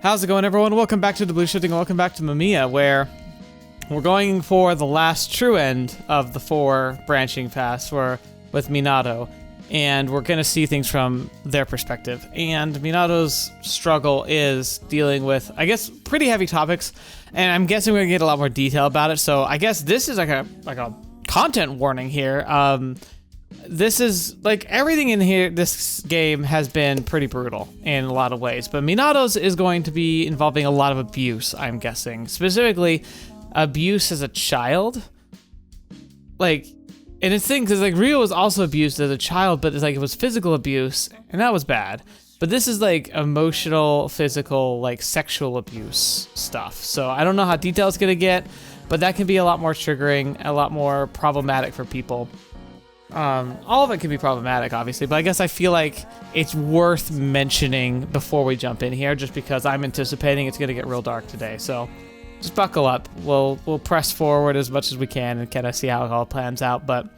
How's it going, everyone? Welcome back to TheBlueShifting. Welcome back to Mamiya, where we're going for the last true end of the 4 branching paths with Minato, and we're going to see things from their perspective. And Minato's struggle is dealing with, I guess, pretty heavy topics, and I'm guessing we're going to get a lot more detail about it. So I guess this is like a content warning here. This is like everything in here. This game has been pretty brutal in a lot of ways, but Minato's is going to be involving a lot of abuse, I'm guessing, specifically abuse as a child. Like, and it's thing because like Rio was also abused as a child, but it's like it was physical abuse, and that was bad. But this is like emotional, physical, like sexual abuse stuff. So I don't know how detailed it's gonna get, but that can be a lot more triggering, a lot more problematic for people. All of it can be problematic, obviously, but I guess I feel like it's worth mentioning before we jump in here, just because I'm anticipating it's gonna get real dark today. So just buckle up. We'll press forward as much as we can and kind of see how it all plans out. But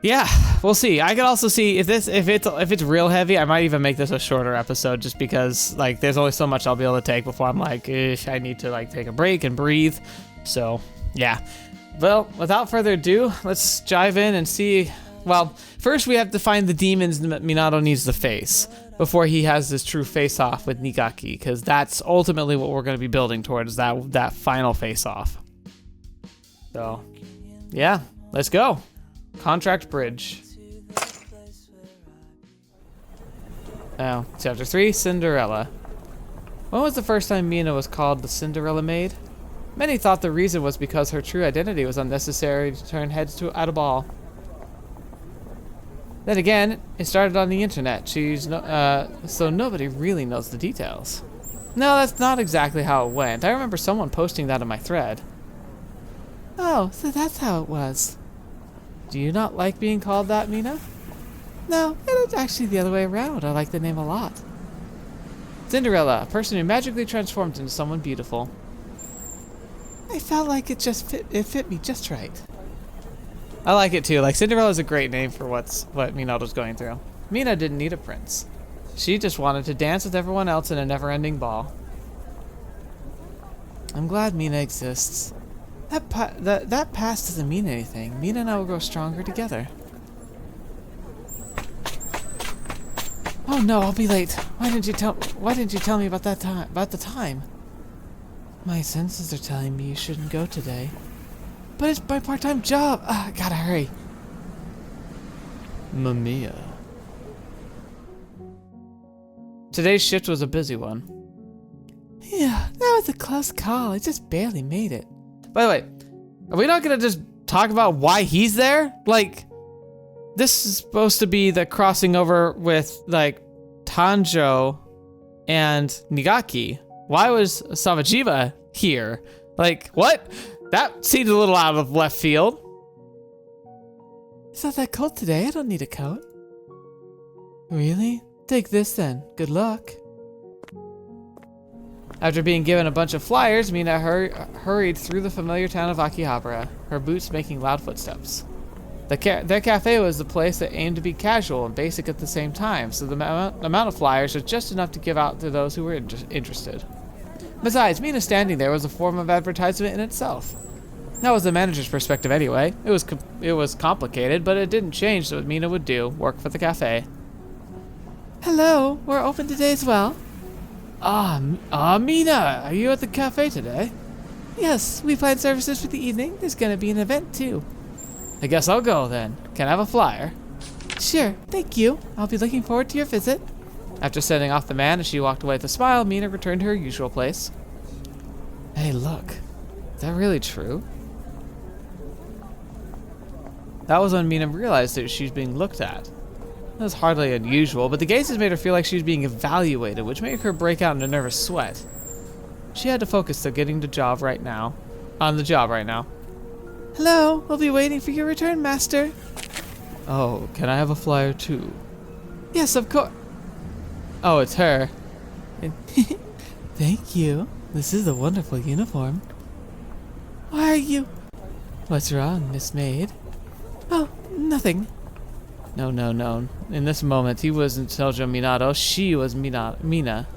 yeah, we'll see. I could also see if it's real heavy, I might even make this a shorter episode, just because like there's only so much I'll be able to take before I'm like, I need to like take a break and breathe. So yeah. Well, without further ado, let's dive in and see. Well, first we have to find the demons that Minato needs to face before he has this true face-off with Nigaki, because that's ultimately what we're going to be building towards, that final face-off. So, yeah, let's go. Contract Bridge. Now, Chapter 3, Cinderella. When was the first time Mina was called the Cinderella Maid? Many thought the reason was because her true identity was unnecessary to turn heads at a ball. Then again, it started on the internet, so nobody really knows the details. No, that's not exactly how it went. I remember someone posting that on my thread. Oh, so that's how it was. Do you not like being called that, Mina? No, it's actually the other way around. I like the name a lot. Cinderella, a person who magically transformed into someone beautiful. I felt like it fit me just right. I like it too. Like, Cinderella's a great name for what Minato's going through. Mina didn't need a prince. She just wanted to dance with everyone else in a never-ending ball. I'm glad Mina exists. That past doesn't mean anything. Mina and I will grow stronger together. Oh no, I'll be late. Why didn't you tell me about the time? My senses are telling me you shouldn't go today. But it's my part-time job. I gotta hurry. Mamiya. Today's shift was a busy one. Yeah, that was a close call. I just barely made it. By the way, are we not gonna just talk about why he's there? Like, this is supposed to be the crossing over with, like, Tanjo and Nigaki. Why was Savajiva here? Like, what? That seemed a little out of left field. It's not that cold today. I don't need a coat. Really? Take this then. Good luck. After being given a bunch of flyers, Mina hurried through the familiar town of Akihabara, her boots making loud footsteps. Their cafe was the place that aimed to be casual and basic at the same time, so the amount of flyers was just enough to give out to those who were interested. Besides, Mina standing there was a form of advertisement in itself. That was the manager's perspective anyway. It was complicated, but it didn't change what Mina would do, work for the cafe. Hello, we're open today as well. Mina, are you at the cafe today? Yes, we planned services for the evening. There's gonna be an event too. I guess I'll go then. Can I have a flyer? Sure, thank you. I'll be looking forward to your visit. After sending off the man as she walked away with a smile, Mina returned to her usual place. Hey, look. Is that really true? That was when Mina realized that she was being looked at. That was hardly unusual, but the gazes made her feel like she was being evaluated, which made her break out in a nervous sweat. She had to focus on getting the job right now. Hello, we'll be waiting for your return, master. Oh, can I have a flyer too? Yes, of course. Oh, it's her. Thank you. This is a wonderful uniform. Why are you... What's wrong, Miss Maid? Oh, nothing. No. In this moment, he wasn't Tojo Minato. She was Mina.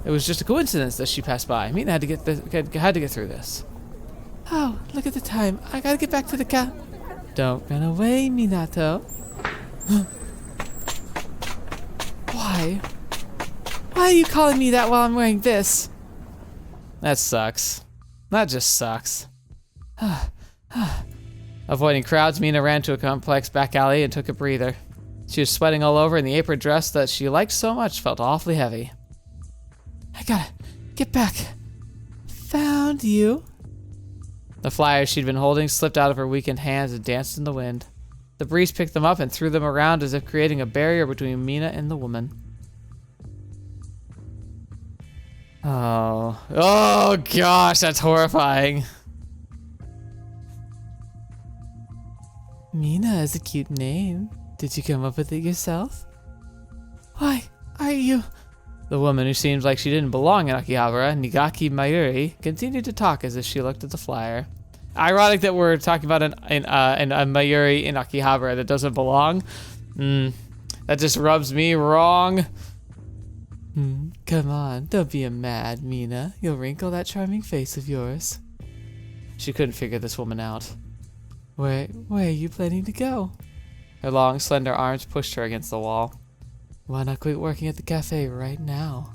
It was just a coincidence that she passed by. Mina had to get through this. Oh, look at the time. I gotta get back to the car. Don't run away, Minato. Why? Why are you calling me that while I'm wearing this? That sucks. That just sucks. Avoiding crowds, Mina ran to a complex back alley and took a breather. She was sweating all over, and the apron dress that she liked so much felt awfully heavy. I gotta get back. Found you. The flyers she'd been holding slipped out of her weakened hands and danced in the wind. The breeze picked them up and threw them around as if creating a barrier between Mina and the woman. Oh gosh, that's horrifying. Mina is a cute name. Did you come up with it yourself? Why are you... The woman, who seemed like she didn't belong in Akihabara, Nigaki Mayuri, continued to talk as if she looked at the flyer. Ironic that we're talking about a Mayuri in Akihabara that doesn't belong. That just rubs me wrong. Come on, don't be a mad, Mina. You'll wrinkle that charming face of yours. She couldn't figure this woman out. Where are you planning to go? Her long, slender arms pushed her against the wall. Why not quit working at the cafe right now?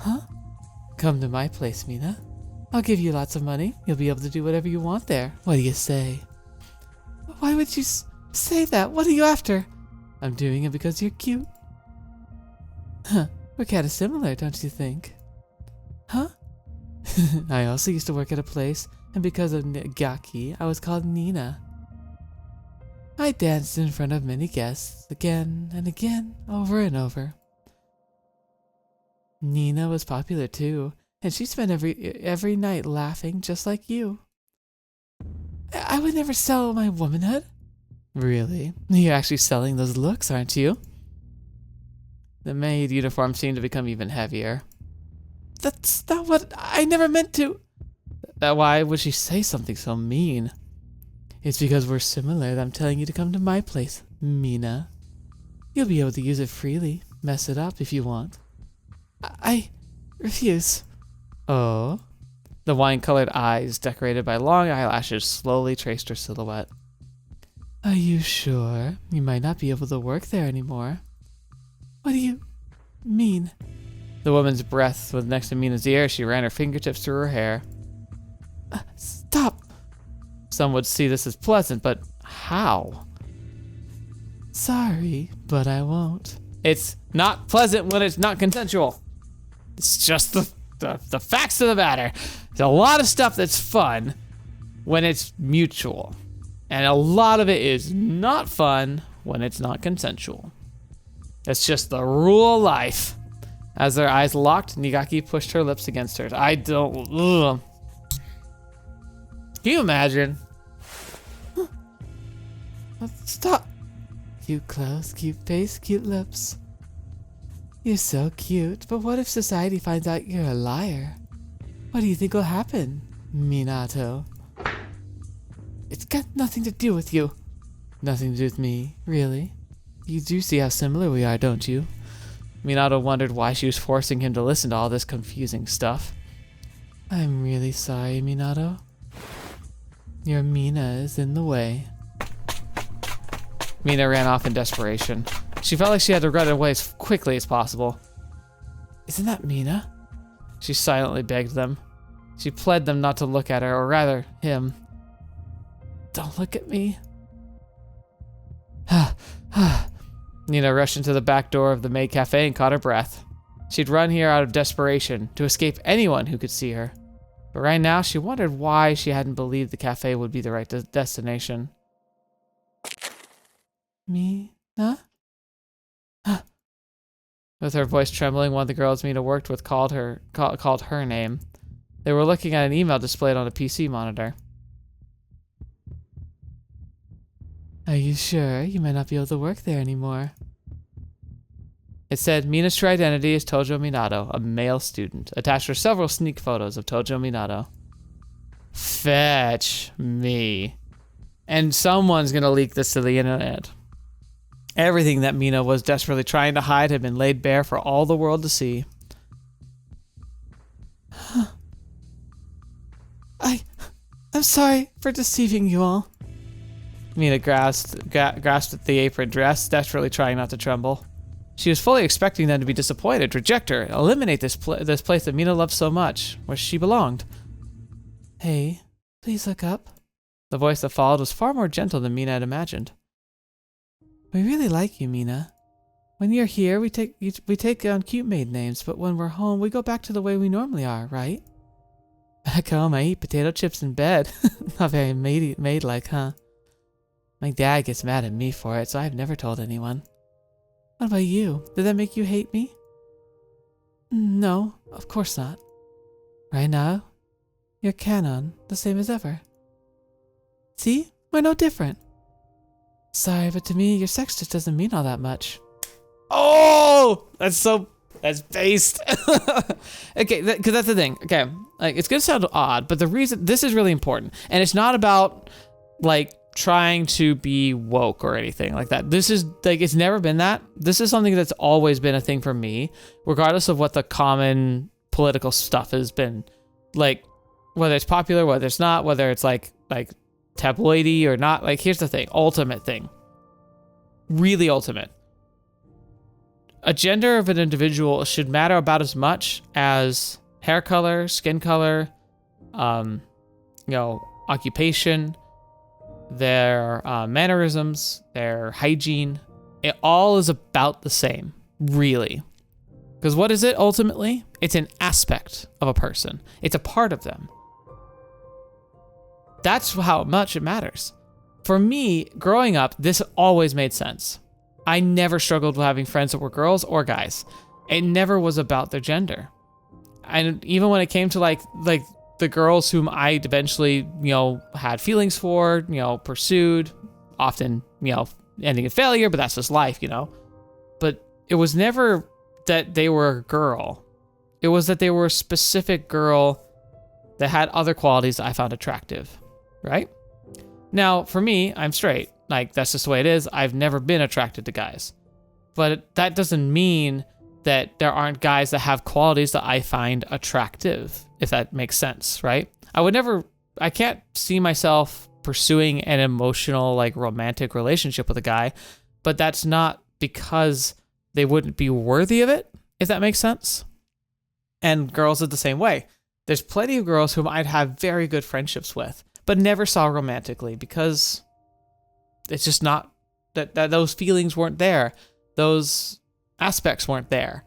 Huh? Come to my place, Mina. I'll give you lots of money. You'll be able to do whatever you want there. What do you say? Why would you say that? What are you after? I'm doing it because you're cute. Huh. We're kind of similar, don't you think? Huh? I also used to work at a place, and because of Nigaki, I was called Nina. I danced in front of many guests, again and again, over and over. Nina was popular too, and she spent every night laughing just like you. I would never sell my womanhood. Really? You're actually selling those looks, aren't you? The maid uniform seemed to become even heavier. That's not what I never meant to. Why would she say something so mean? It's because we're similar that I'm telling you to come to my place, Mina. You'll be able to use it freely, mess it up if you want. I refuse. Oh? The wine-colored eyes, decorated by long eyelashes, slowly traced her silhouette. Are you sure? You might not be able to work there anymore. What do you mean? The woman's breath was next to Mina's ear. She ran her fingertips through her hair. Stop! Some would see this as pleasant, but how? Sorry, but I won't. It's not pleasant when it's not consensual. It's just the facts of the matter. There's a lot of stuff that's fun when it's mutual. And a lot of it is not fun when it's not consensual. It's just the rule of life. As their eyes locked, Nigaki pushed her lips against hers. Ugh. Can you imagine? Stop. Cute clothes, cute face, cute lips. You're so cute, but what if society finds out you're a liar? What do you think will happen, Minato? It's got nothing to do with you. Nothing to do with me, really. You do see how similar we are, don't you? Minato wondered why she was forcing him to listen to all this confusing stuff. I'm really sorry, Minato. Your Mina is in the way. Mina ran off in desperation. She felt like she had to run away as quickly as possible. Isn't that Mina? She silently begged them. She pled them not to look at her, or rather, him. Don't look at me. Nina rushed into the back door of the maid cafe and caught her breath. She'd run here out of desperation, to escape anyone who could see her. But right now, she wondered why she hadn't believed the cafe would be the right destination. Mina? With her voice trembling, one of the girls Mina worked with called her name. They were looking at an email displayed on a PC monitor. Are you sure? You might not be able to work there anymore. It said, Mina's true identity is Tojo Minato, a male student. Attached were several sneak photos of Tojo Minato. Fetch me. And someone's gonna leak this to the internet. Everything that Mina was desperately trying to hide had been laid bare for all the world to see. sorry for deceiving you all. Mina grasped at the apron dress, desperately trying not to tremble. She was fully expecting them to be disappointed, reject her, eliminate this place that Mina loved so much, where she belonged. Hey, please look up. The voice that followed was far more gentle than Mina had imagined. We really like you, Mina. When you're here, we take on cute maid names, but when we're home, we go back to the way we normally are, right? Back home, I eat potato chips in bed. Not very maid-like, huh? My dad gets mad at me for it, so I've never told anyone. What about you? Did that make you hate me? No, of course not. Right now, you're canon, the same as ever. See? We're no different. Sorry, but to me, your sex just doesn't mean all that much. Oh! That's based. Okay, because that's the thing. Okay, like, it's gonna sound odd, but the reason, this is really important. And it's not about, like, trying to be woke or anything like that. This is, like, it's never been that. This is something that's always been a thing for me, regardless of what the common political stuff has been. Like, whether it's popular, whether it's not, whether it's, like tabloidy or not. Like, here's the thing. Ultimate thing. Really ultimate. A gender of an individual should matter about as much as hair color, skin color, occupation, their mannerisms, their hygiene. It all is about the same, really. Because what is it ultimately? It's an aspect of a person. It's a part of them. That's how much it matters. For me, growing up, this always made sense. I never struggled with having friends that were girls or guys. It never was about their gender. And even when it came to like the girls whom I eventually, had feelings for, pursued, often, ending in failure, but that's just life, But it was never that they were a girl. It was that they were a specific girl that had other qualities that I found attractive, right? Now, for me, I'm straight. Like, that's just the way it is. I've never been attracted to guys. But that doesn't mean that there aren't guys that have qualities that I find attractive, if that makes sense, right? I can't see myself pursuing an emotional, like, romantic relationship with a guy, but that's not because they wouldn't be worthy of it, if that makes sense. And girls are the same way. There's plenty of girls whom I'd have very good friendships with, but never saw romantically because it's just not that those feelings weren't there. Those aspects weren't there.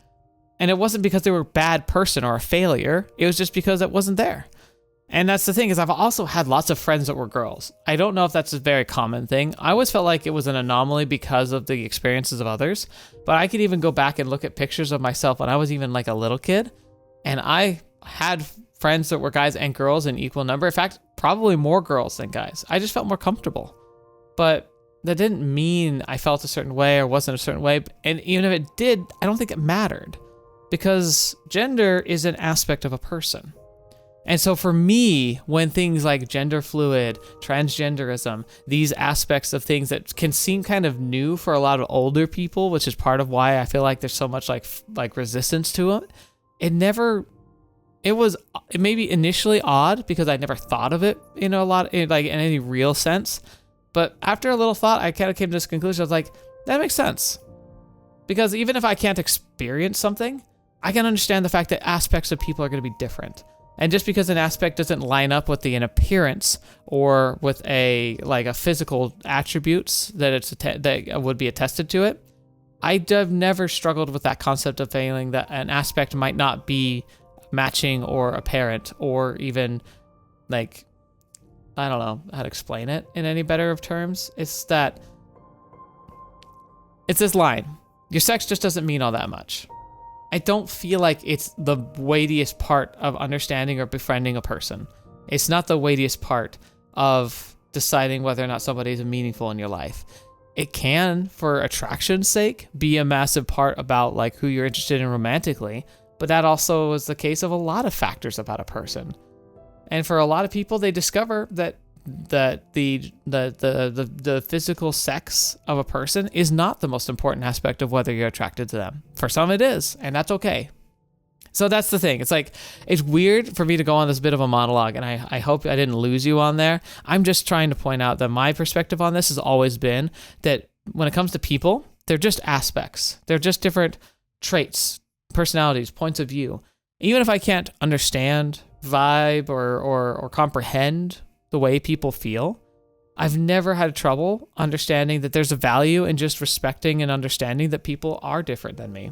And it wasn't because they were a bad person or a failure. It was just because it wasn't there. And that's the thing, is I've also had lots of friends that were girls. I don't know if that's a very common thing. I always felt like it was an anomaly because of the experiences of others. But I could even go back and look at pictures of myself when I was even like a little kid. And I had friends that were guys and girls in equal number. In fact, probably more girls than guys. I just felt more comfortable. But that didn't mean I felt a certain way or wasn't a certain way. And even if it did, I don't think it mattered. Because gender is an aspect of a person. And so for me, when things like gender fluid, transgenderism, these aspects of things that can seem kind of new for a lot of older people, which is part of why I feel like there's so much like resistance to it, it may be initially odd because I never thought of it in any real sense. But after a little thought, I kind of came to this conclusion. I was like, that makes sense. Because even if I can't experience something, I can understand the fact that aspects of people are going to be different. And just because an aspect doesn't line up with an appearance or with a physical attributes that would be attested to it, I've never struggled with that concept of feeling that an aspect might not be matching or apparent or even I don't know how to explain it in any better of terms. It's this line. Your sex just doesn't mean all that much. I don't feel like it's the weightiest part of understanding or befriending a person. It's not the weightiest part of deciding whether or not somebody is meaningful in your life. It can, for attraction's sake, be a massive part about like who you're interested in romantically, but that also is the case of a lot of factors about a person. And for a lot of people, they discover that the physical sex of a person is not the most important aspect of whether you're attracted to them. For some, it is, and that's okay. So that's the thing. It's like, it's weird for me to go on this bit of a monologue, and I hope I didn't lose you on there. I'm just trying to point out that my perspective on this has always been that when it comes to people, they're just aspects. They're just different traits, personalities, points of view. Even if I can't understand, vibe, or comprehend the way people feel, I've never had trouble understanding that there's a value in just respecting and understanding that people are different than me.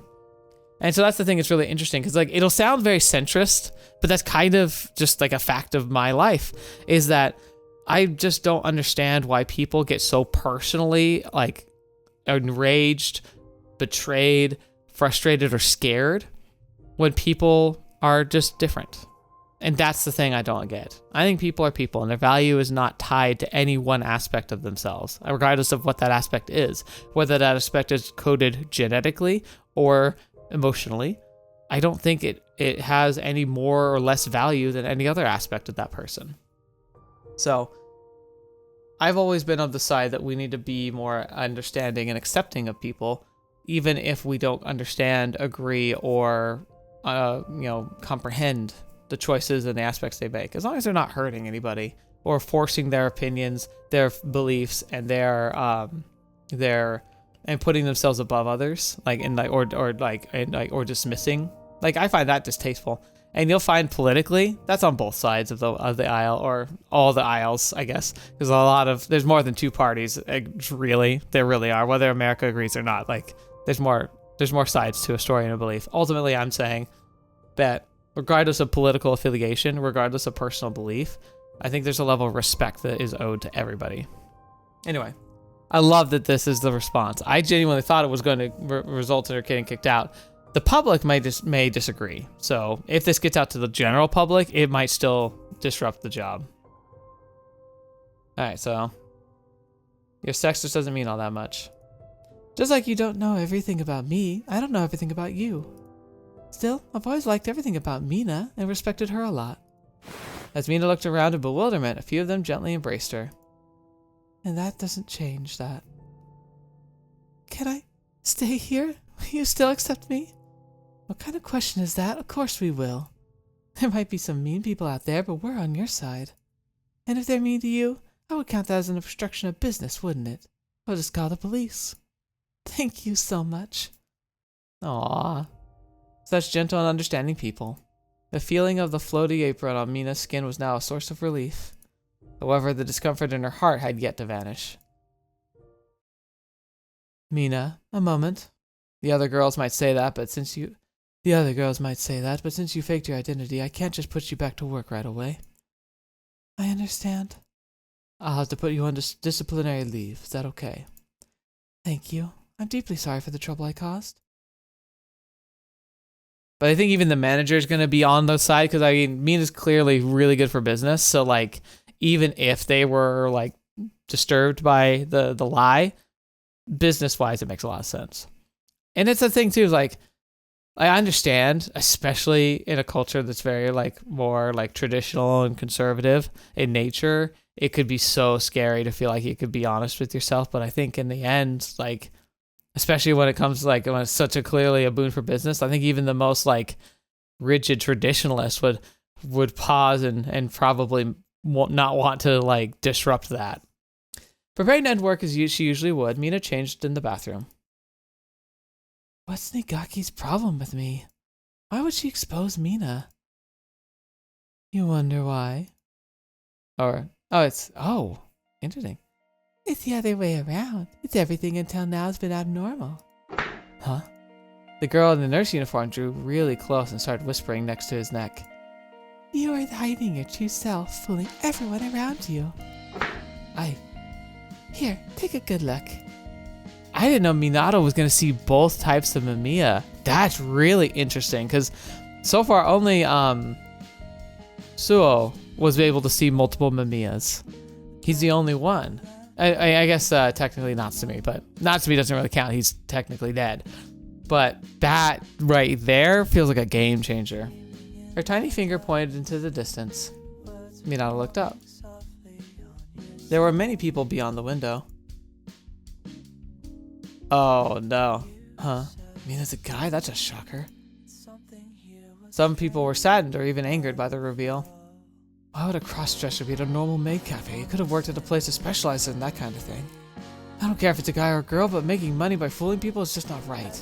And so that's the thing that's really interesting, because like it'll sound very centrist, but that's kind of just like a fact of my life, is that I just don't understand why people get so personally like enraged, betrayed, frustrated, or scared when people are just different. And that's the thing I don't get. I think people are people, and their value is not tied to any one aspect of themselves, regardless of what that aspect is, whether that aspect is coded genetically or emotionally. I don't think it has any more or less value than any other aspect of that person. So I've always been of the side that we need to be more understanding and accepting of people, even if we don't understand, agree, or comprehend the choices and the aspects they make, as long as they're not hurting anybody or forcing their opinions, their beliefs, and and putting themselves above others, or dismissing. Like, I find that distasteful. And you'll find politically that's on both sides of the aisle, or all the aisles, I guess, because there's more than two parties. Really, there really are, whether America agrees or not. Like, there's more sides to a story and a belief. Ultimately, I'm saying that regardless of political affiliation, regardless of personal belief, I think there's a level of respect that is owed to everybody. Anyway, I love that this is the response. I genuinely thought it was going to result in her getting kicked out. The public may disagree. So if this gets out to the general public, it might still disrupt the job. All right, so your sex just doesn't mean all that much. Just like you don't know everything about me, I don't know everything about you. Still, I've always liked everything about Mina and respected her a lot. As Mina looked around in bewilderment, a few of them gently embraced her. And that doesn't change that. Can I stay here? Will you still accept me? What kind of question is that? Of course we will. There might be some mean people out there, but we're on your side. And if they're mean to you, I would count that as an obstruction of business, wouldn't it? I'll just call the police. Thank you so much. Aww. Such gentle and understanding people. The feeling of the floaty apron on Mina's skin was now a source of relief. However, the discomfort in her heart had yet to vanish. Mina, a moment. The other girls might say that, but since you faked your identity, I can't just put you back to work right away. I understand. I'll have to put you on disciplinary leave. Is that okay? Thank you. I'm deeply sorry for the trouble I caused. But I think even the manager is going to be on the side, because I mean, Mina's clearly really good for business. So like, even if they were like disturbed by the lie, business wise, it makes a lot of sense. And it's a thing too, like, I understand, especially in a culture that's very like more like traditional and conservative in nature, it could be so scary to feel like you could be honest with yourself. But I think in the end, like, especially when it comes to like when it's such a clearly a boon for business, I think even the most like rigid traditionalist would pause and probably not want to like disrupt that. Preparing to end work as she usually would, Mina changed in the bathroom. What's Negaki's problem with me? Why would she expose Mina? You wonder why? Interesting. It's the other way around. It's everything until now has been abnormal. Huh? The girl in the nurse uniform drew really close and started whispering next to his neck. You are hiding your true self, fooling everyone around you. Here, take a good look. I didn't know Minato was going to see both types of Mamiya. That's really interesting, because so far only Suo was able to see multiple Mamiyas. He's the only one. I guess technically Natsumi, but Natsumi doesn't really count. He's technically dead. But that right there feels like a game changer. Her tiny finger pointed into the distance. Minato looked up. There were many people beyond the window. Oh no. Huh? Mina's a guy? That's a shocker. Some people were saddened or even angered by the reveal. Why would a cross-dresser be at a normal maid cafe? He could have worked at a place that specializes in that kind of thing. I don't care if it's a guy or a girl, but making money by fooling people is just not right.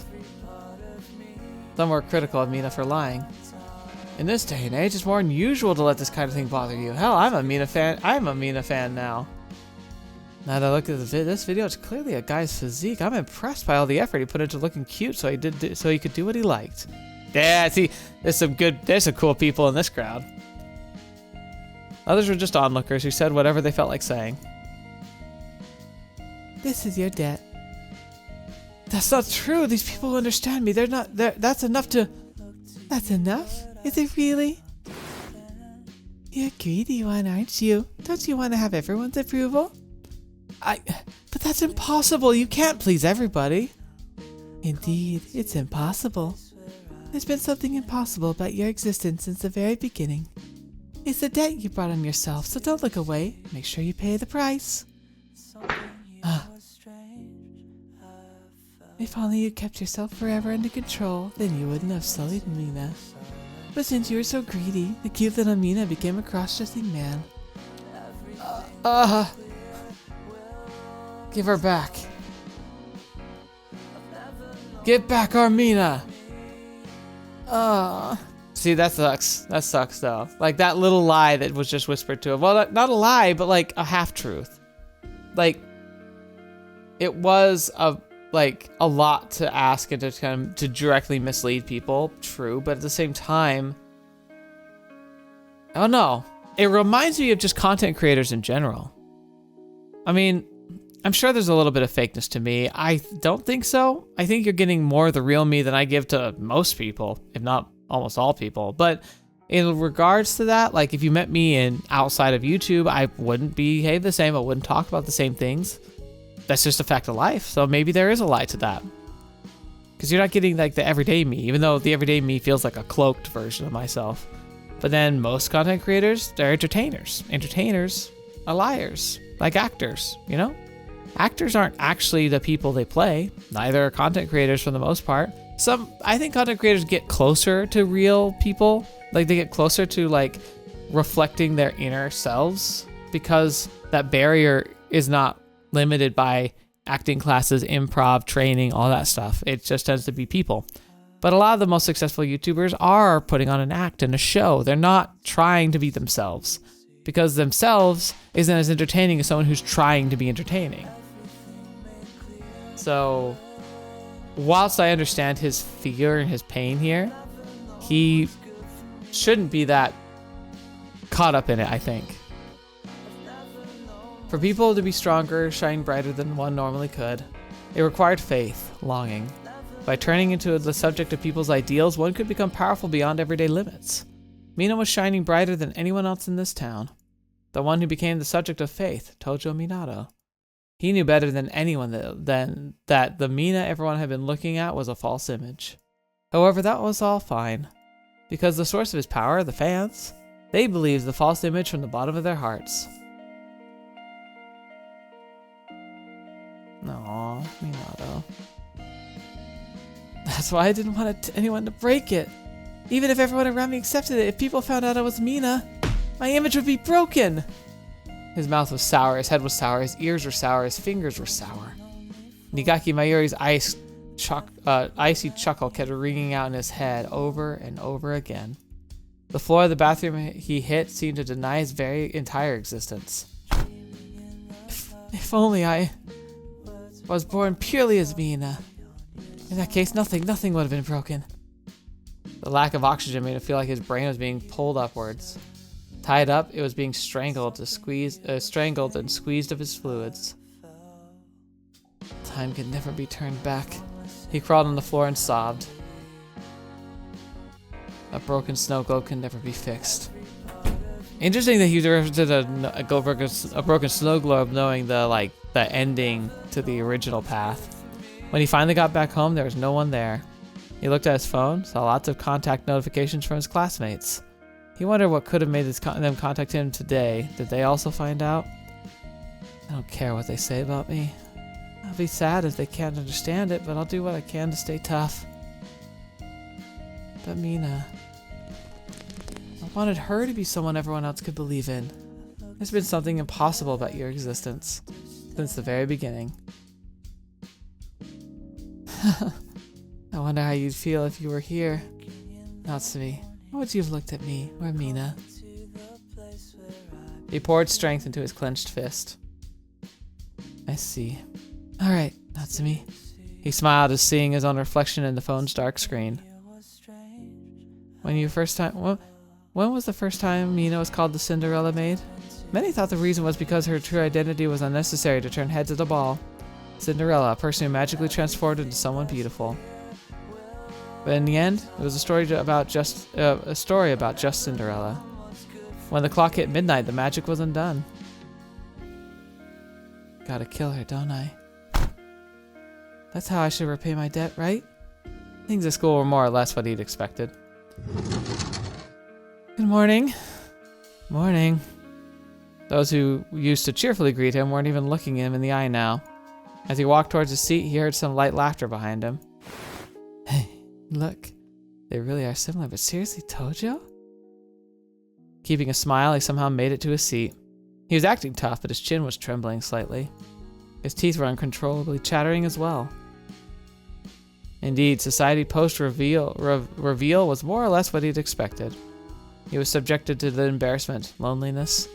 Some were critical of Mina for lying. In this day and age, it's more unusual to let this kind of thing bother you. Hell, I'm a Mina fan. I'm a Mina fan now. Now that I look at this video, it's clearly a guy's physique. I'm impressed by all the effort he put into looking cute, so he could do what he liked. Yeah, see, there's some cool people in this crowd. Others were just onlookers who said whatever they felt like saying. This is your debt. That's not true. These people understand me. That's enough to... That's enough? Is it really? You're a greedy one, aren't you? Don't you want to have everyone's approval? But that's impossible. You can't please everybody. Indeed, it's impossible. There's been something impossible about your existence since the very beginning. It's the debt you brought on yourself, so don't look away. Make sure you pay the price. If only you kept yourself forever under control, then you wouldn't have sullied Mina. But since you were so greedy, the cute little Mina became a cross-dressing man. Give her back. Get back our Mina! See, that sucks. That sucks, though. Like, that little lie that was just whispered to him. Well, not a lie, but, like, a half-truth. Like, it was a lot to ask and to directly mislead people. True, but at the same time... I don't know. It reminds me of just content creators in general. I mean, I'm sure there's a little bit of fakeness to me. I don't think so. I think you're getting more of the real me than I give to most people, if not almost all people. But in regards to that, like if you met me outside of YouTube, I wouldn't behave the same. I wouldn't talk about the same things. That's just a fact of life. So maybe there is a lie to that. Because you're not getting like the everyday me, even though the everyday me feels like a cloaked version of myself. But then most content creators, they're entertainers. Entertainers are liars, like actors, you know? Actors aren't actually the people they play. Neither are content creators for the most part. I think content creators get closer to real people. Like they get closer to like reflecting their inner selves because that barrier is not limited by acting classes, improv, training, all that stuff. It just tends to be people. But a lot of the most successful YouTubers are putting on an act and a show. They're not trying to be themselves because themselves isn't as entertaining as someone who's trying to be entertaining. So, whilst I understand his fear and his pain here, he shouldn't be that caught up in it, I think. For people to be stronger, shine brighter than one normally could, it required faith, longing. By turning into the subject of people's ideals, one could become powerful beyond everyday limits. Mina was shining brighter than anyone else in this town. The one who became the subject of faith, Tojo Minato. He knew better than anyone that the Mina everyone had been looking at was a false image. However, that was all fine. Because the source of his power, the fans, they believed the false image from the bottom of their hearts. Aww, Minato. That's why I didn't want anyone to break it. Even if everyone around me accepted it, if people found out I was Mina, my image would be broken. His mouth was sour, his head was sour, his ears were sour, his fingers were sour. Nigaki Mayuri's icy chuckle kept ringing out in his head over and over again. The floor of the bathroom he hit seemed to deny his very entire existence. If only I was born purely as Mina. In that case, nothing would have been broken. The lack of oxygen made it feel like his brain was being pulled upwards. Tied up, it was being strangled and squeezed of his fluids. Time could never be turned back. He crawled on the floor and sobbed. A broken snow globe can never be fixed. Interesting that he did a broken snow globe, knowing the ending to the original path. When he finally got back home, there was no one there. He looked at his phone, saw lots of contact notifications from his classmates. He wondered what could have made them contact him today. Did they also find out? I don't care what they say about me. I'll be sad if they can't understand it, but I'll do what I can to stay tough. But Mina, wanted her to be someone everyone else could believe in. There's been something impossible about your existence since the very beginning. I wonder how you'd feel if you were here, Natsumi. How would you have looked at me or Mina? He poured strength into his clenched fist. I see. Alright, Natsumi. He smiled as seeing his own reflection in the phone's dark screen. When was the first time Mina was called the Cinderella maid? Many thought the reason was because her true identity was unnecessary to turn heads at the ball. Cinderella, a person who magically transformed into someone beautiful. But in the end, it was a story about just Cinderella. When the clock hit midnight, the magic was undone. Gotta kill her, don't I? That's how I should repay my debt, right? Things at school were more or less what he'd expected. Good morning. Morning. Those who used to cheerfully greet him weren't even looking him in the eye now. As he walked towards his seat, he heard some light laughter behind him. Hey, look. They really are similar, but seriously, Tojo? Keeping a smile, he somehow made it to his seat. He was acting tough, but his chin was trembling slightly. His teeth were uncontrollably chattering as well. Indeed, society post-reveal was more or less what he'd expected. He was subjected to the embarrassment, loneliness,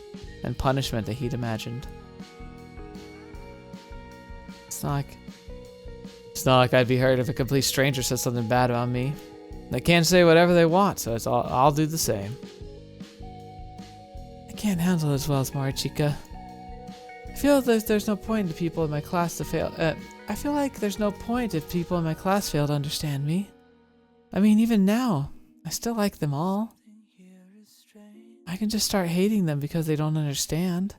and punishment that he'd imagined. It's not like I'd be hurt if a complete stranger said something bad about me. They can't say whatever they want, so I'll do the same. I can't handle it as well as Marichika. I feel like there's no point if people in my class fail to understand me. I mean, even now, I still like them all. I can just start hating them because they don't understand.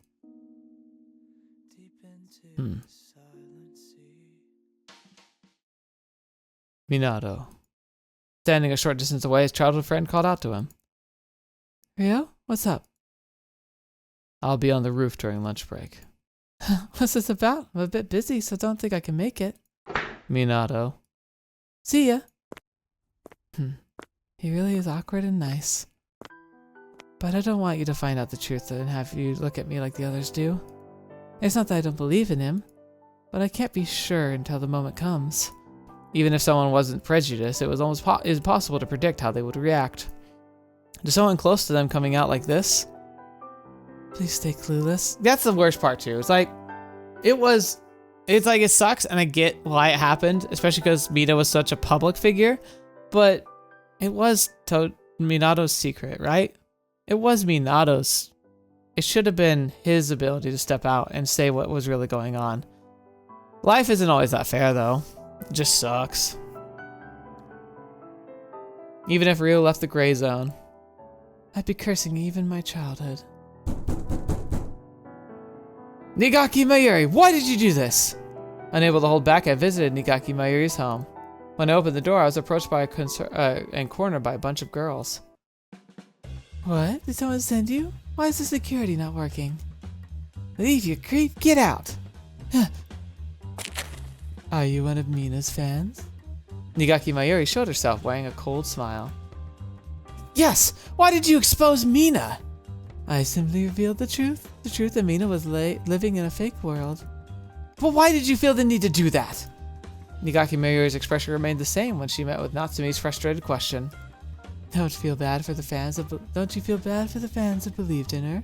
Minato. Standing a short distance away, his childhood friend called out to him. Ryo, what's up? I'll be on the roof during lunch break. What's this about? I'm a bit busy, so don't think I can make it. Minato. See ya. He really is awkward and nice. But I don't want you to find out the truth and have you look at me like the others do. It's not that I don't believe in him, but I can't be sure until the moment comes. Even if someone wasn't prejudiced, it was almost impossible to predict how they would react. To someone close to them coming out like this? Please stay clueless. That's the worst part too. It's like, it sucks and I get why it happened, especially because Mina was such a public figure, but it was Minato's secret, right? It was Minato's. It should have been his ability to step out and say what was really going on. Life isn't always that fair though. It just sucks. Even if Ryo left the gray zone, I'd be cursing even my childhood. Nigaki Mayuri, why did you do this? Unable to hold back, I visited Nigaki Mayuri's home. When I opened the door, I was approached by and cornered by a bunch of girls. What? Did someone send you? Why is the security not working? Leave, you creep! Get out! Are you one of Mina's fans? Nigaki Mayuri showed herself wearing a cold smile. Yes! Why did you expose Mina? I simply revealed the truth that Mina was living in a fake world. But why did you feel the need to do that? Nigaki Mayuri's expression remained the same when she met with Natsumi's frustrated question. Don't you feel bad for the fans that believed in her?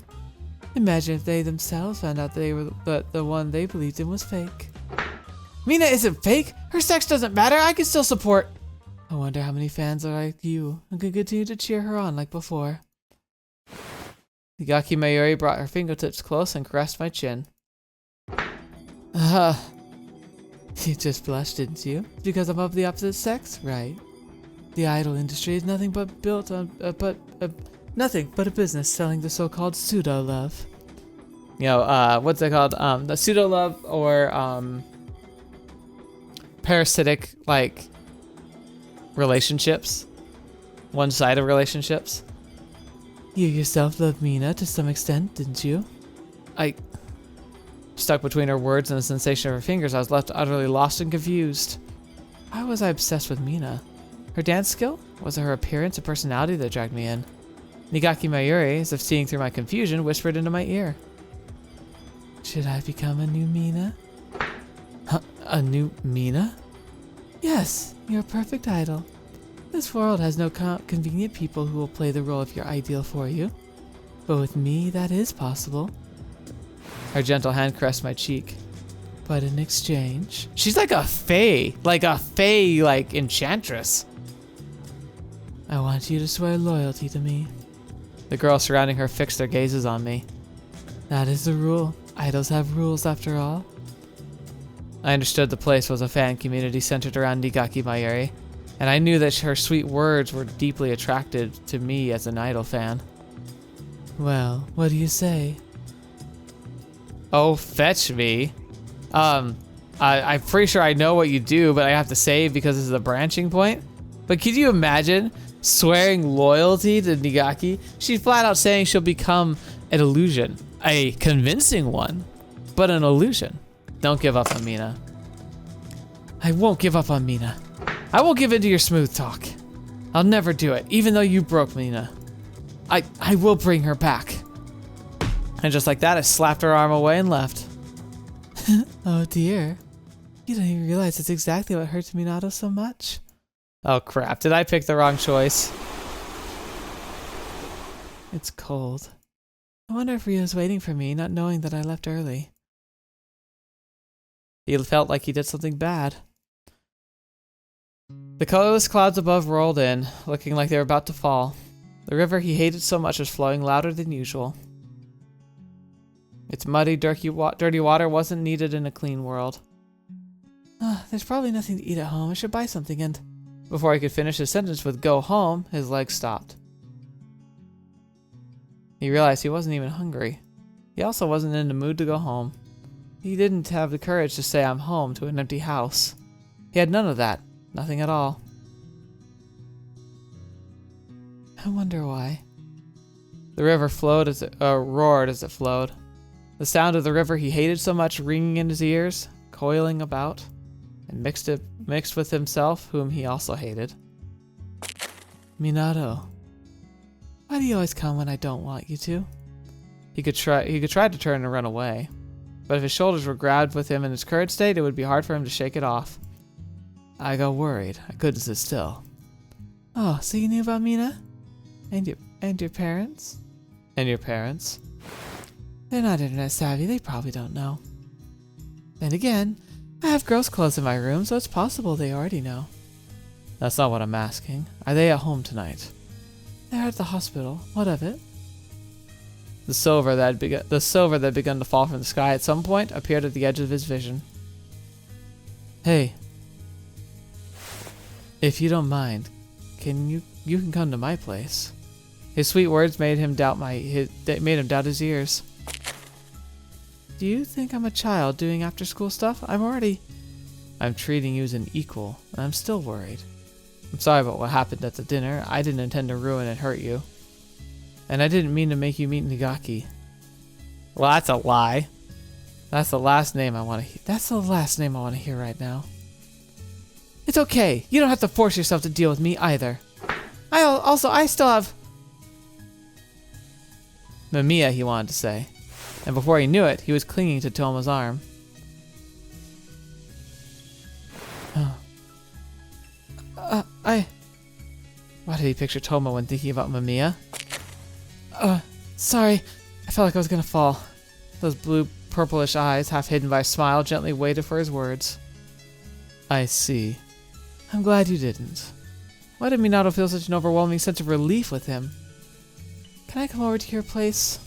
Imagine if they themselves found out that the one they believed in was fake. Mina isn't fake! Her sex doesn't matter! I can still support... I wonder how many fans are like you and can continue to cheer her on like before. Nigaki Mayuri brought her fingertips close and caressed my chin. You just blushed, didn't you? Because I'm of the opposite sex, right? The idol industry is nothing but nothing but a business selling the so-called pseudo-love. You know, what's it called? The pseudo-love or, parasitic, like, relationships. One-sided relationships. You yourself loved Mina to some extent, didn't you? Stuck between her words and the sensation of her fingers, I was left utterly lost and confused. Why was I obsessed with Mina? Her dance skill? Was it her appearance and personality that dragged me in? Nigaki Mayuri, as if seeing through my confusion, whispered into my ear. Should I become a new Mina? Huh, a new Mina? Yes, you're a perfect idol. This world has no convenient people who will play the role of your ideal for you. But with me, that is possible. Her gentle hand caressed my cheek. But in exchange... She's like a fae. Like enchantress. I want you to swear loyalty to me. The girls surrounding her fixed their gazes on me. That is the rule. Idols have rules after all. I understood the place was a fan community centered around Nigaki Mayuri, and I knew that her sweet words were deeply attracted to me as an idol fan. Well, what do you say? Oh, fetch me. I'm pretty sure I know what you do, but I have to save because this is a branching point. But could you imagine swearing loyalty to Nigaki? She's flat out saying she'll become an illusion. A convincing one, but an illusion. Don't give up on Mina. I won't give up on Mina. I won't give in to your smooth talk. I'll never do it, even though you broke Mina. I will bring her back. And just like that, I slapped her arm away and left. Oh dear. You don't even realize it's exactly what hurts Minato so much. Oh crap, did I pick the wrong choice? It's cold. I wonder if Ryo's waiting for me, not knowing that I left early. He felt like he did something bad. The colorless clouds above rolled in, looking like they were about to fall. The river he hated so much was flowing louder than usual. Its muddy, dirty water wasn't needed in a clean world. There's probably nothing to eat at home. I should buy something and... Before he could finish his sentence with go home, his legs stopped. He realized he wasn't even hungry. He also wasn't in the mood to go home. He didn't have the courage to say I'm home to an empty house. He had none of that. Nothing at all. I wonder why. The river flowed as it roared as it flowed. The sound of the river he hated so much ringing in his ears, coiling about, and mixed with himself, whom he also hated. Minato. Why do you always come when I don't want you to? He could try to turn and run away, but if his shoulders were grabbed with him in his current state, it would be hard for him to shake it off. I got worried. I couldn't sit still. Oh, so you knew about Mina? And your parents? And your parents? They're not internet savvy. They probably don't know. Then again, I have girls' clothes in my room, so it's possible they already know. That's not what I'm asking. Are they at home tonight? They're at the hospital. What of it? The silver that had begun to fall from the sky at some point appeared at the edge of his vision. Hey. If you don't mind, you can come to my place. His sweet words made him doubt his ears. Do you think I'm a child doing after-school stuff? I'm treating you as an equal, and I'm still worried. I'm sorry about what happened at the dinner. I didn't intend to ruin and hurt you. And I didn't mean to make you meet Nigaki. Well, that's a lie. That's the last name I want to hear. That's the last name I want to hear right now. It's okay. You don't have to force yourself to deal with me either. I still have... Mamiya, he wanted to say. And before he knew it, he was clinging to Toma's arm. Why did he picture Toma when thinking about Mamiya? Sorry. I felt like I was gonna fall. Those blue, purplish eyes, half hidden by a smile, gently waited for his words. I see. I'm glad you didn't. Why did Minato feel such an overwhelming sense of relief with him? Can I come over to your place?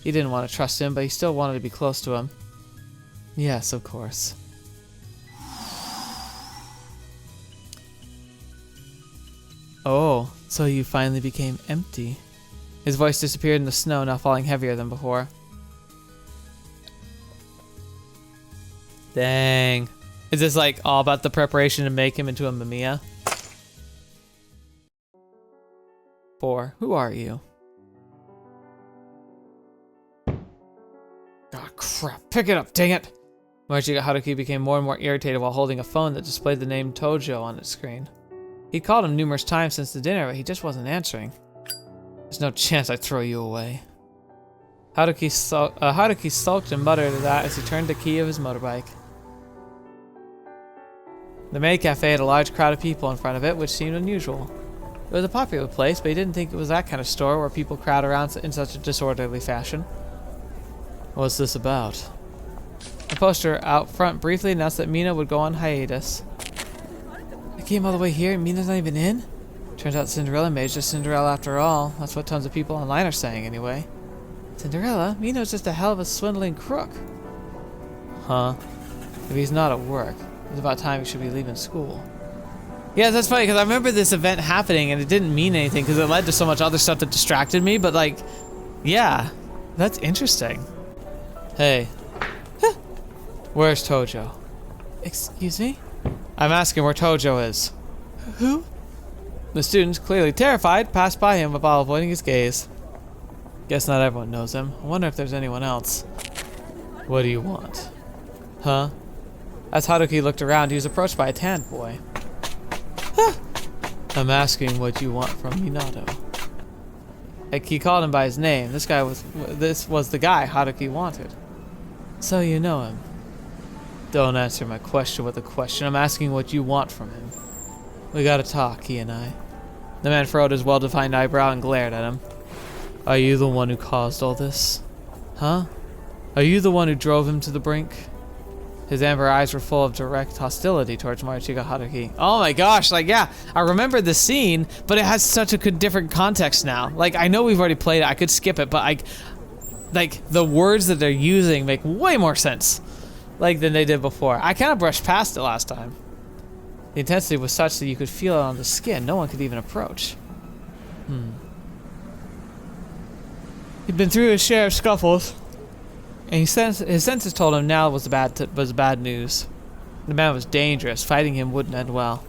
He didn't want to trust him, but he still wanted to be close to him. Yes, of course. Oh, so you finally became empty. His voice disappeared in the snow, now falling heavier than before. Dang. Is this like all about the preparation to make him into a Mamiya? 4. Who are you? Oh crap, pick it up, dang it! Mochiga Haruki became more and more irritated while holding a phone that displayed the name Tojo on its screen. He'd called him numerous times since the dinner, but he just wasn't answering. There's no chance I'd throw you away. Haruki sulked and muttered at that as he turned the key of his motorbike. The maid cafe had a large crowd of people in front of it, which seemed unusual. It was a popular place, but he didn't think it was that kind of store where people crowd around in such a disorderly fashion. What's this about? The poster out front briefly announced that Mina would go on hiatus. I came all the way here and Mina's not even in? Turns out Cinderella made just Cinderella after all. That's what tons of people online are saying anyway. Cinderella? Mina's just a hell of a swindling crook. Huh? If he's not at work, it's about time he should be leaving school. Yeah, that's funny, because I remember this event happening and it didn't mean anything because it led to so much other stuff that distracted me, but like, yeah, that's interesting. Hey. Where's Tojo? Excuse me? I'm asking where Tojo is. Who? The students, clearly terrified, passed by him while avoiding his gaze. Guess not everyone knows him. I wonder if there's anyone else. What do you want? Huh? As Haruki looked around, he was approached by a tanned boy. I'm asking what you want from Minato. Like, he called him by his name. This was the guy Haruki wanted. So you know him. Don't answer my question with a question. I'm asking what you want from him. We gotta talk, he and I. The man furrowed his well-defined eyebrow and glared at him. Are you the one who caused all this? Huh? Are you the one who drove him to the brink? His amber eyes were full of direct hostility towards Morishige Haruki. Oh my gosh, like, yeah, I remember the scene, but it has such a different context now. Like, I know we've already played it, I could skip it, but like, the words that they're using make way more sense, like, than they did before. I kind of brushed past it last time. The intensity was such that you could feel it on the skin. No one could even approach. He'd been through his share of scuffles, and his senses told him now was bad news. The man was dangerous. Fighting him wouldn't end well.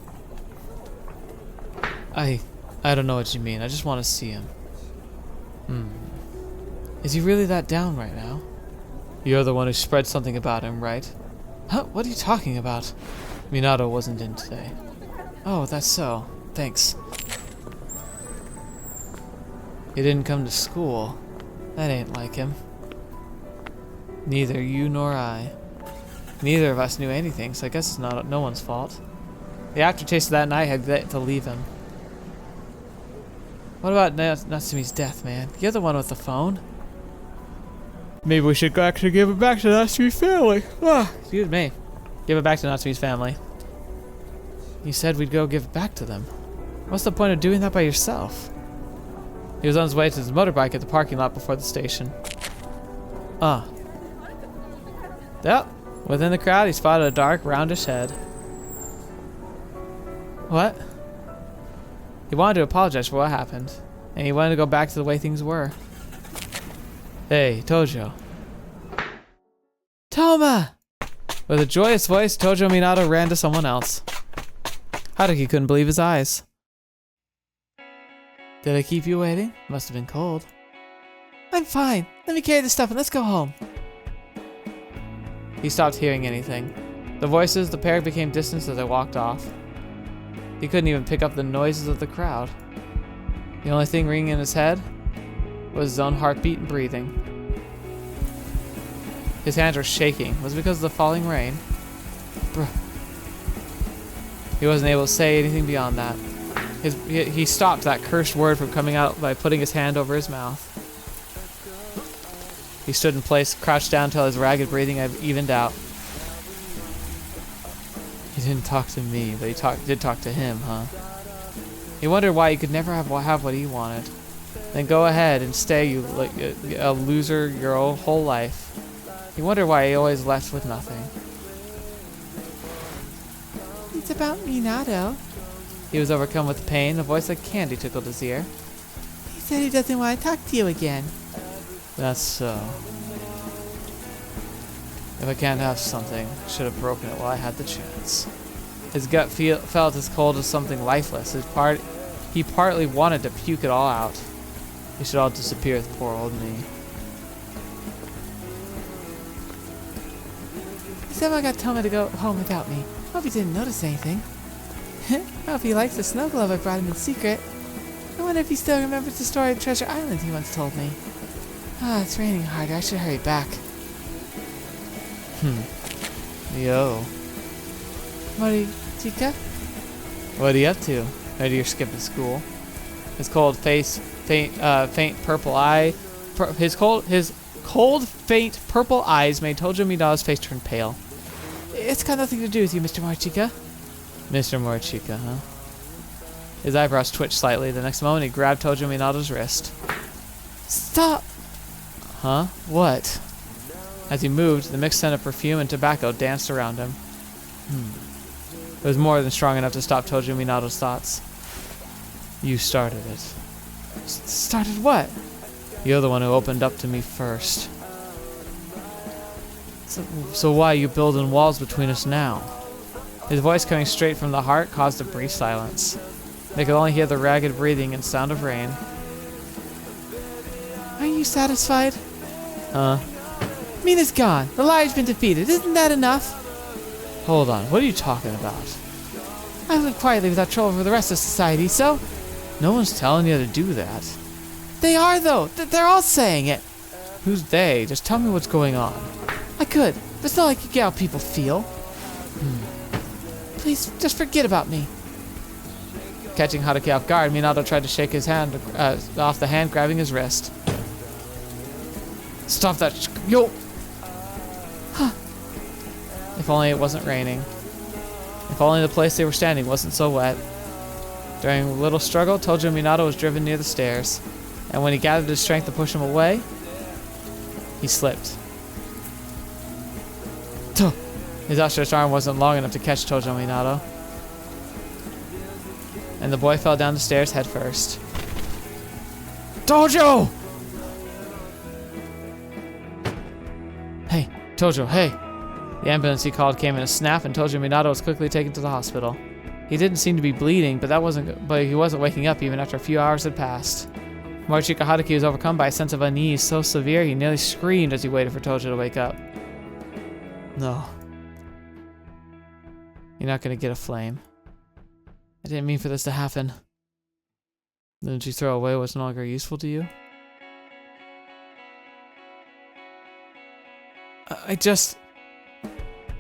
I don't know what you mean. I just want to see him. Is he really that down right now? You're the one who spread something about him, right? Huh? What are you talking about? Minato wasn't in today. Oh, that's so. Thanks. He didn't come to school. That ain't like him. Neither you nor I. Neither of us knew anything, so I guess it's no one's fault. The aftertaste of that night had yet to leave him. What about Natsumi's death, man? You're the one with the phone. Maybe we should actually give it back to Natsumi's family. Excuse me. Give it back to Natsumi's family. You said we'd go give it back to them. What's the point of doing that by yourself? He was on his way to his motorbike at the parking lot before the station. Yep. Within the crowd, he spotted a dark, roundish head. What? He wanted to apologize for what happened, and he wanted to go back to the way things were. Hey, Tojo. Toma! With a joyous voice, Tojo Minato ran to someone else. Haruki couldn't believe his eyes. Did I keep you waiting? Must have been cold. I'm fine. Let me carry this stuff and let's go home. He stopped hearing anything. The voices, the pair became distant as they walked off. He couldn't even pick up the noises of the crowd. The only thing ringing in his head was his own heartbeat and breathing. His hands were shaking. Was it because of the falling rain? He wasn't able to say anything beyond that. He stopped that cursed word from coming out by putting his hand over his mouth. He stood in place, crouched down until his ragged breathing had evened out. He didn't talk to me, but he did talk to him, huh? He wondered why he could never have what he wanted. Then go ahead and stay you like a loser your whole life. He wondered why he always left with nothing. It's about Minato. He was overcome with pain. A voice like candy tickled his ear. He said he doesn't want to talk to you again. That's so. If I can't have something, I should have broken it while I had the chance. His gut felt as cold as something lifeless. He partly wanted to puke it all out. It should all disappear with poor old me. Someone got Toma to go home without me. Hope he didn't notice anything. Hope he likes the snow globe I brought him in secret. I wonder if he still remembers the story of Treasure Island he once told me. It's raining harder. I should hurry back. Yo. Morishika? What are you up to? Maybe you're skipping school. His cold face, faint purple eye. His cold, faint purple eyes made Tojo Minato's face turn pale. It's got nothing to do with you, Mr. Morishika. Mr. Morishika, huh? His eyebrows twitched slightly. The next moment, he grabbed Tojo Minato's wrist. Stop! Huh? What? As he moved, the mixed scent of perfume and tobacco danced around him. It was more than strong enough to stop Tojo Minato's thoughts. You started it. Started what? You're the one who opened up to me first. So why are you building walls between us now? His voice coming straight from the heart caused a brief silence. They could only hear the ragged breathing and sound of rain. Are you satisfied? Mina's gone. The liar's been defeated. Isn't that enough? Hold on, what are you talking about? I live quietly without trouble for the rest of society, so... No one's telling you to do that. They are, though. They're all saying it. Who's they? Just tell me what's going on. I could. But it's not like you get how people feel. Please, just forget about me. Catching Haruki off guard, Minato tried to shake his hand off the hand grabbing his wrist. Stop that! Yo! Huh. If only it wasn't raining. If only the place they were standing wasn't so wet. During a little struggle, Tojo Minato was driven near the stairs, and when he gathered his strength to push him away, he slipped. Tuh! His outstretched arm wasn't long enough to catch Tojo Minato, and the boy fell down the stairs head first. Tojo! Hey, Tojo, hey! The ambulance he called came in a snap, and Tojo Minato was quickly taken to the hospital. He didn't seem to be bleeding, but he wasn't waking up even after a few hours had passed. Morishika Haruki was overcome by a sense of unease so severe he nearly screamed as he waited for Tojo to wake up. No. You're not gonna get a flame. I didn't mean for this to happen. Didn't you throw away what's no longer useful to you?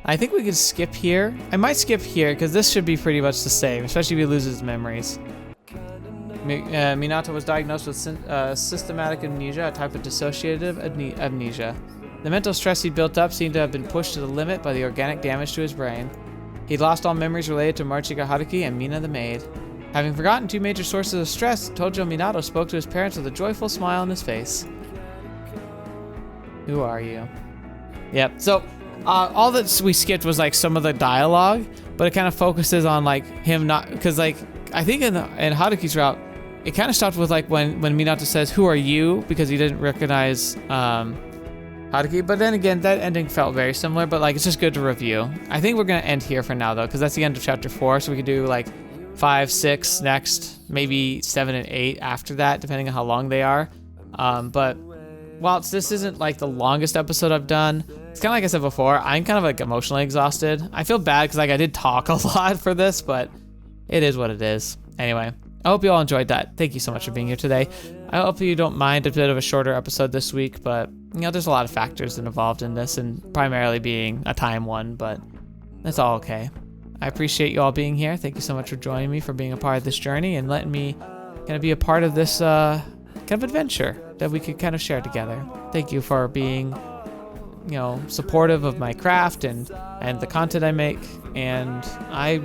I think we could skip here. I might skip here because this should be pretty much the same, especially if he loses memories. Minato was diagnosed with systematic amnesia, a type of dissociative amnesia. The mental stress he'd built up seemed to have been pushed to the limit by the organic damage to his brain. He'd lost all memories related to Morishika Haruki and Mina the maid. Having forgotten two major sources of stress, Tojo Minato spoke to his parents with a joyful smile on his face. Who are you? Yep, so all that we skipped was like some of the dialogue, but it kind of focuses on like him not, because like I think in Haruki's route, it kind of stopped with like when Minato says, "Who are you?" because he didn't recognize Haruki. But then again, that ending felt very similar, but like it's just good to review. I think we're gonna end here for now though, because that's the end of chapter 4, so we could do like 5, 6 next, maybe 7 and 8 after that, depending on how long they are. But whilst this isn't like the longest episode I've done, it's kind of like I said before, I'm kind of like emotionally exhausted. I feel bad because like I did talk a lot for this, but it is what it is. Anyway, I hope you all enjoyed that. Thank you so much for being here today. I hope you don't mind a bit of a shorter episode this week, but you know, there's a lot of factors involved in this, and primarily being a time one, but that's all okay. I appreciate you all being here. Thank you so much for joining me, for being a part of this journey and letting me kind of be a part of this kind of adventure that we could kind of share together. Thank you for being, you know, supportive of my craft and the content I make. And I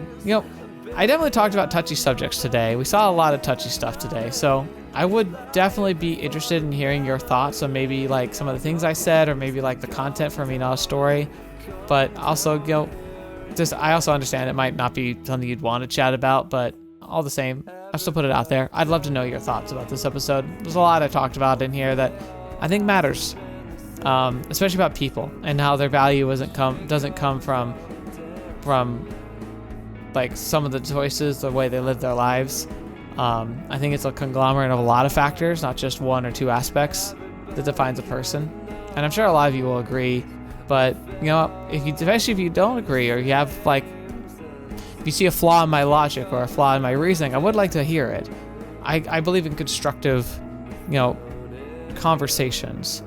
definitely talked about touchy subjects today. We saw a lot of touchy stuff today, so I would definitely be interested in hearing your thoughts on maybe like some of the things I said, or maybe like the content from Mina's story. But also, you know, I also understand it might not be something you'd want to chat about, but all the same, I'll still put it out there. I'd love to know your thoughts about this episode. There's a lot I talked about in here that I think matters, especially about people and how their value doesn't come from like some of the choices, the way they live their lives. I think it's a conglomerate of a lot of factors, not just one or two aspects that defines a person. And I'm sure a lot of you will agree, but you know, especially if you don't agree, or you have like, if you see a flaw in my logic or a flaw in my reasoning, I would like to hear it. I believe in constructive, conversations.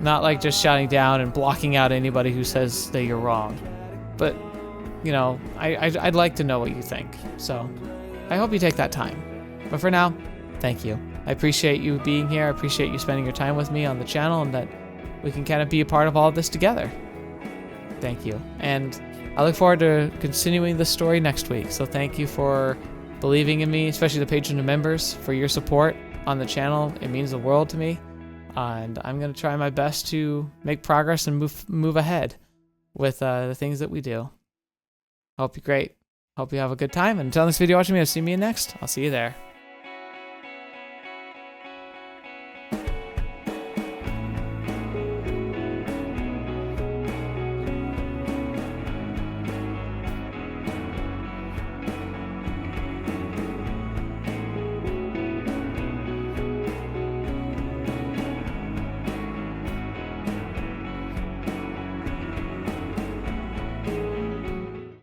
Not like just shouting down and blocking out anybody who says that you're wrong. But, I'd like to know what you think. So I hope you take that time. But for now, thank you. I appreciate you being here. I appreciate you spending your time with me on the channel and that we can kind of be a part of all of this together. Thank you. And I look forward to continuing this story next week. So thank you for believing in me, especially the patron and members, for your support on the channel. It means the world to me. And I'm going to try my best to make progress and move ahead with the things that we do. Hope you're great. Hope you have a good time. And until next video watching me, I'll see me next. I'll see you there.